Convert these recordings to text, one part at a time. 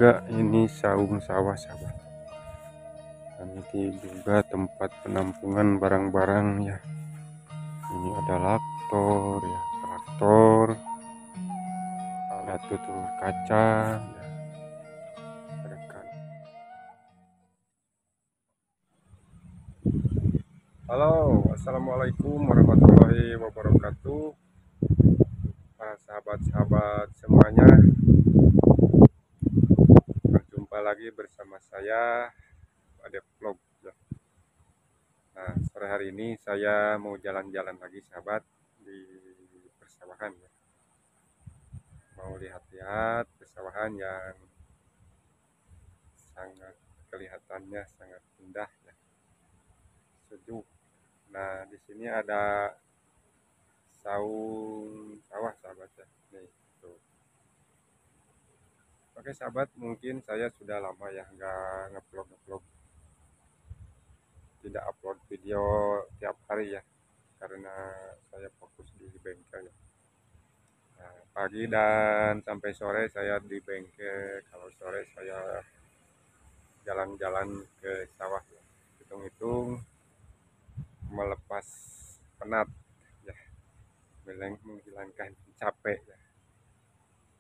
juga ini saung sawah sahabat, dan ini juga tempat penampungan barang-barang ya. Ini ada traktor, ada tutur kaca ya. Halo, assalamualaikum warahmatullahi wabarakatuh, para sahabat-sahabat semuanya. Berjumpa lagi bersama saya pada vlog ya. Nah, sore hari ini saya mau jalan-jalan lagi sahabat di persawahan ya. Mau lihat-lihat persawahan yang sangat kelihatannya sangat indah ya, sejuk. Nah, di sini ada saung sawah sahabat ya. Nih, tuh. Oke sahabat, mungkin saya sudah lama ya nggak ngevlog, tidak upload video tiap hari ya, karena saya fokus di bengkel ya. Nah, pagi dan sampai sore saya di bengkel, kalau sore saya jalan-jalan ke sawah ya. Hitung-hitung melepas penat ya, menghilangkan capek ya.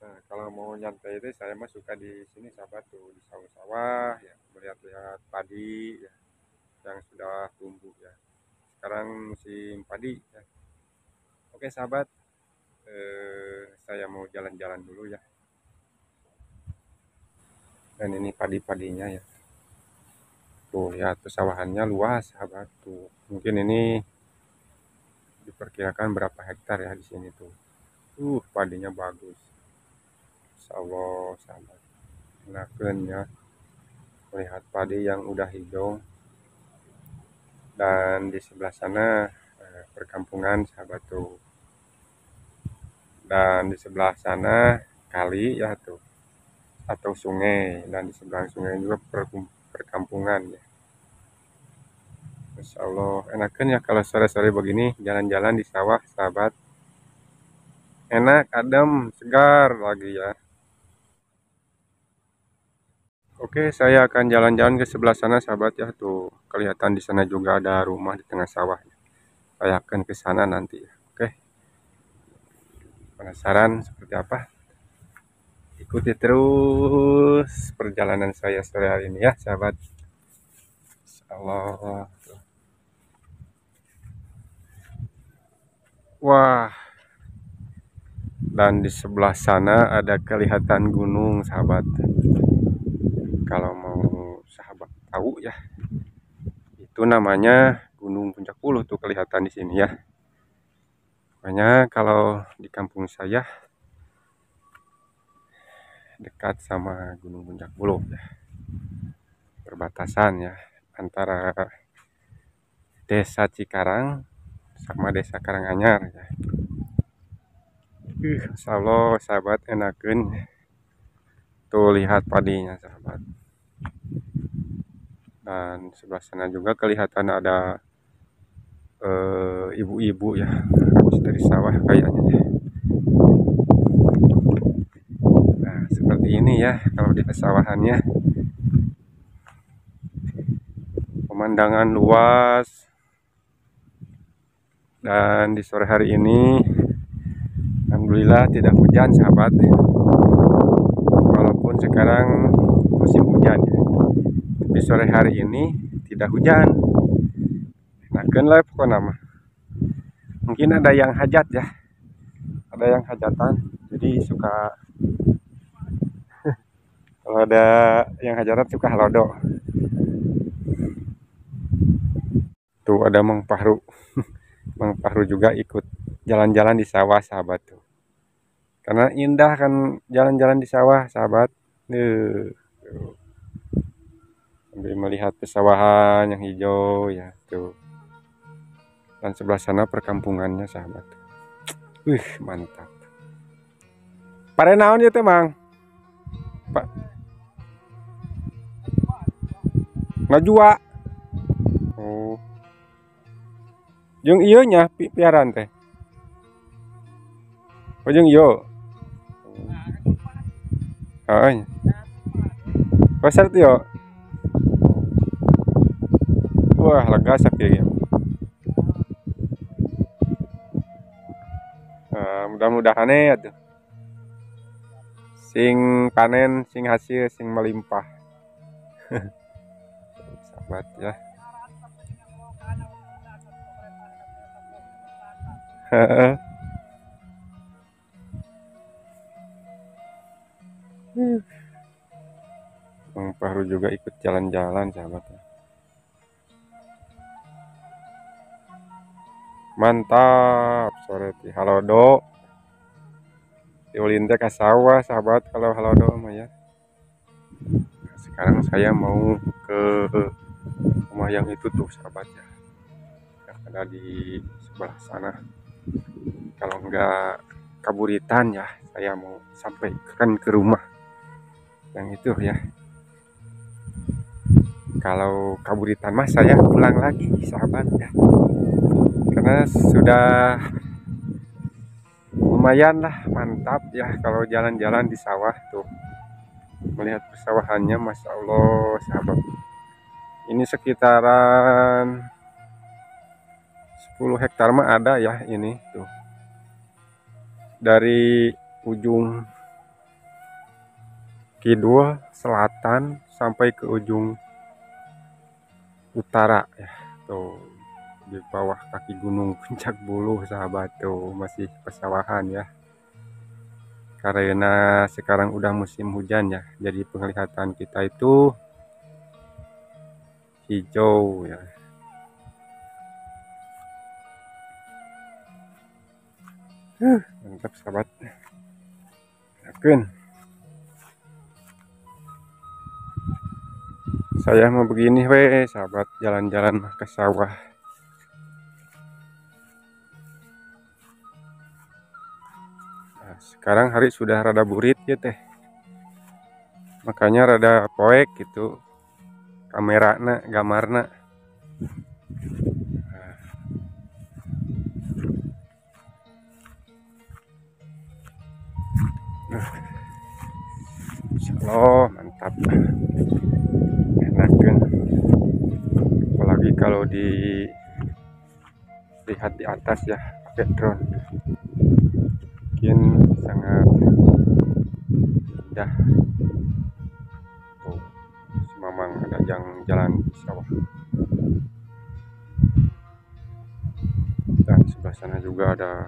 Nah, kalau mau nyantai itu saya mah suka di sini sahabat tuh, di sawah-sawah ya, melihat-lihat padi ya yang sudah tumbuh ya. Sekarang musim padi ya. Oke sahabat, saya mau jalan-jalan dulu ya. Dan ini padi-padinya ya. Tuh ya, persawahannya luas sahabat tuh. Mungkin ini diperkirakan berapa hektar ya di sini tuh. Padinya bagus. Insyaallah sahabat. Enakeun ya. Melihat padi yang udah hijau. Dan di sebelah sana perkampungan sahabat tuh. Dan di sebelah sana kali ya tuh, atau sungai, dan di sebelah sungai juga perkampungan ya. Masya Allah, enakan ya kalau sore-sore begini jalan-jalan di sawah sahabat. Enak, adem, segar lagi ya. Oke, saya akan jalan-jalan ke sebelah sana sahabat ya. Tuh kelihatan di sana juga ada rumah di tengah sawah. Saya akan ke sana nanti ya. Oke, penasaran seperti apa? Ikuti terus perjalanan saya sore hari ini ya sahabat. Allah. Wah, dan di sebelah sana ada kelihatan gunung sahabat. Kalau mau sahabat tahu ya, itu namanya Gunung Puncak Puluh tuh kelihatan di sini ya. Makanya kalau di kampung saya dekat sama Gunung Puncak Puluh ya, perbatasan ya antara Desa Cikarang sama Desa Karanganyar ya. Insyaallah sahabat, enakeun. Tuh lihat padinya sahabat. Dan sebelah sana juga kelihatan ada ibu-ibu ya, habis dari sawah kayaknya ya. Nah, seperti ini ya kalau di pesawahannya. Pemandangan luas. Dan di sore hari ini alhamdulillah tidak hujan sahabat. Walaupun sekarang musim hujan ya. Tapi sore hari ini tidak hujan. Enakeun lah pokoknya mah. Mungkin ada yang hajat ya. Ada yang hajatan. Jadi suka kalau ada yang hajatan suka halodo. Tuh ada Mang Pahru. Mang Pahru juga ikut jalan-jalan di sawah sahabat tuh. Karena indah kan jalan-jalan di sawah sahabat. Sambil melihat pesawahan yang hijau ya tuh. Dan sebelah sana perkampungannya sahabat. Mantap. Pare naon ya teh Mang? Pak. Ngajua. Oh. Jeung ieu nya piaran teh. Oh jeung ieu. Heeh. Pasar Tio. Wah, lega sakit. Mudah-mudahan ya tuh. Sing panen, sing hasil, sing melimpah. Sahabat ya. Bang Fahru juga ikut jalan-jalan sahabat. Mantap sore ti halodo. Diulin teh ka sawah sahabat kalau halodo mah ya. Sekarang saya mau ke rumah yang itu tuh sahabat ya. Yang ada di sebelah sana. Kalau enggak kaburitan ya, saya mau sampaikan ke rumah yang itu ya. Kalau kaburitan mah saya pulang lagi sahabat ya. Karena sudah lumayan lah mantap ya kalau jalan-jalan di sawah tuh. Melihat persawahannya Masya Allah sahabat. Ini sekitaran 10 hektar mah ada ya ini tuh. Dari ujung kidul selatan sampai ke ujung utara ya tuh, di bawah kaki gunung Puncak Buluh sahabat tuh masih persawahan ya, karena sekarang udah musim hujan ya, jadi penglihatan kita itu hijau ya. Mantap sahabat. Yakin saya mau begini weh sahabat, jalan-jalan ke sawah. Nah, sekarang hari sudah rada burit ya teh, makanya rada poek gitu kamerana gamarna. Insyaallah mantap, enak kan, apalagi kalau dilihat di atas ya pakai drone, mungkin sangat indah. Tuh, si Mamang ada yang jalan di sawah, dan sebelah sana juga ada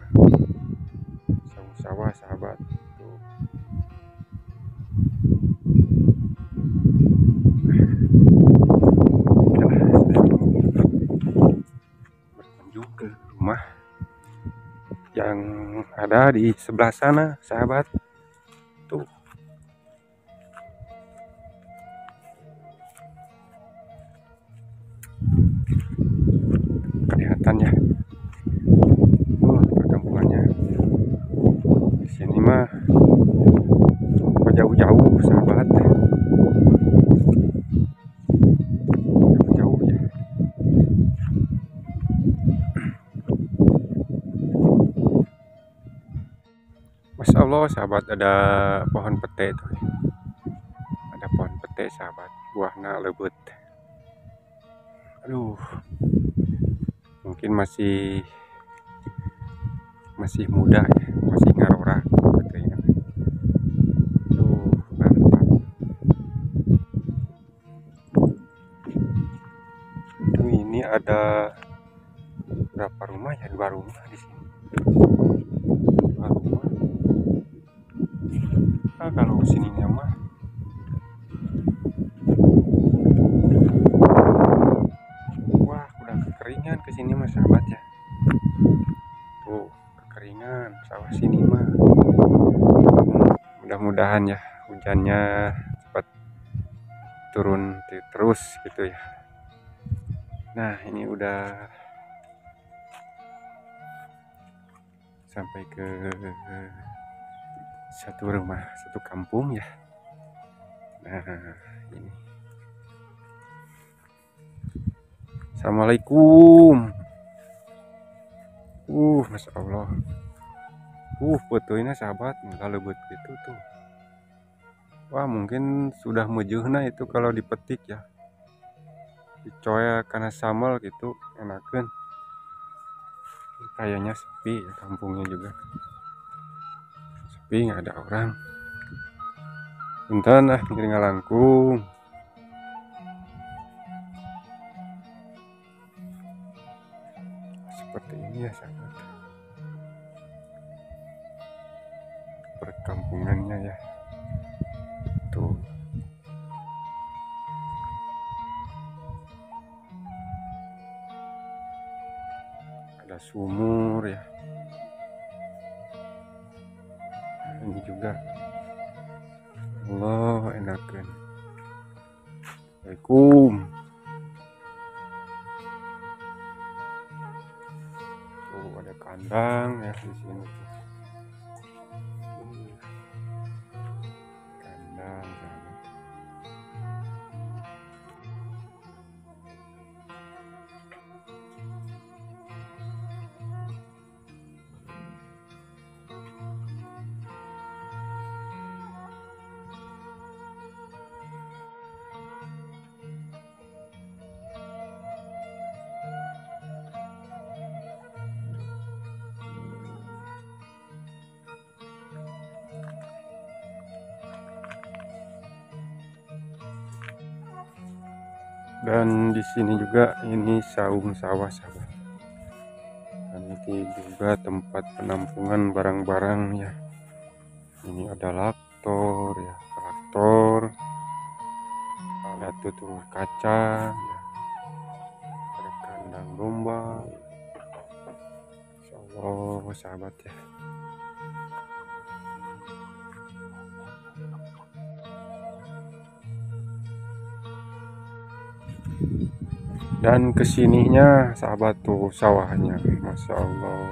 sawah sahabat. Tuh. Berkunjung ke rumah yang ada di sebelah sana sahabat. Tuh, kelihatannya perkampungannya di sini mah jauh-jauh sahabat, jauh ya. Masya Allah sahabat, ada pohon pete tuh, ada pohon pete sahabat, buahnya lebat. Aduh, mungkin masih muda ya, masih ngarora katanya. Aduh, mantap. Tuh, ini ada berapa rumah ya? 2 rumah di sini. 2 rumah. Ah, kalau sininya mah wah, udah kekeringan ke sini mah sahabat ya. Tuh, kekeringan sawah sini mah. Mudah-mudahan ya hujannya cepat turun terus gitu ya. Nah, ini udah sampai ke satu rumah, satu kampung ya. Nah, ini. Assalamualaikum. Masya Allah. Fotonya sahabat, nggak lebut gitu tuh. Wah, mungkin sudah mejeuhna itu kalau dipetik ya. Dicoya karena sambal gitu enakan. Kayaknya sepi ya kampungnya juga. Sepi nggak ada orang. Punten ah ngiring ngalangkung. Seperti ini ya sahabat. Perkampungannya ya. Tuh. Ada sumur ya. Nah, ini juga. Allah enakan. Assalamualaikum. Tuh ada kandang ya di sini tuh. Kandang sahabat. Dan di sini juga ini saung sawah sahabat. Dan ini juga tempat penampungan barang-barang ya. Ini ada traktor ya, ada tutur kaca ya, ada kandang domba. Insya Allah sahabat ya. Dan kesininya sahabat tuh sawahnya, masya Allah,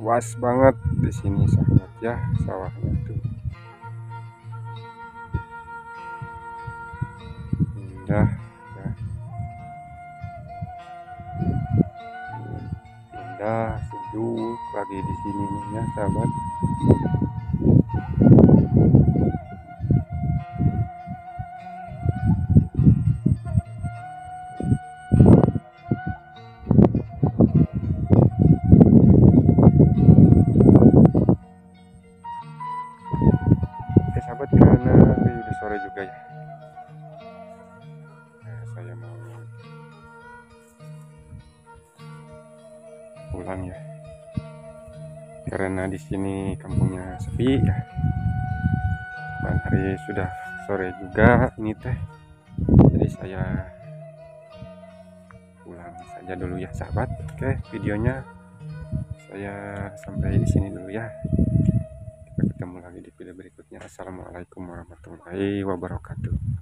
luas banget di sini sahabat ya sawahnya tuh. Indah ya, indah sejuk lagi di sininya sahabat. Oke sahabat, karena udah sore juga ya. Nah, saya mau pulang ya. Karena di sini kampungnya sepi ya. Dan hari sudah sore juga ini teh. Jadi saya pulang saja dulu ya sahabat. Oke, videonya saya sampai di sini dulu ya. Kita ketemu lagi di video berikutnya. Assalamualaikum warahmatullahi wabarakatuh.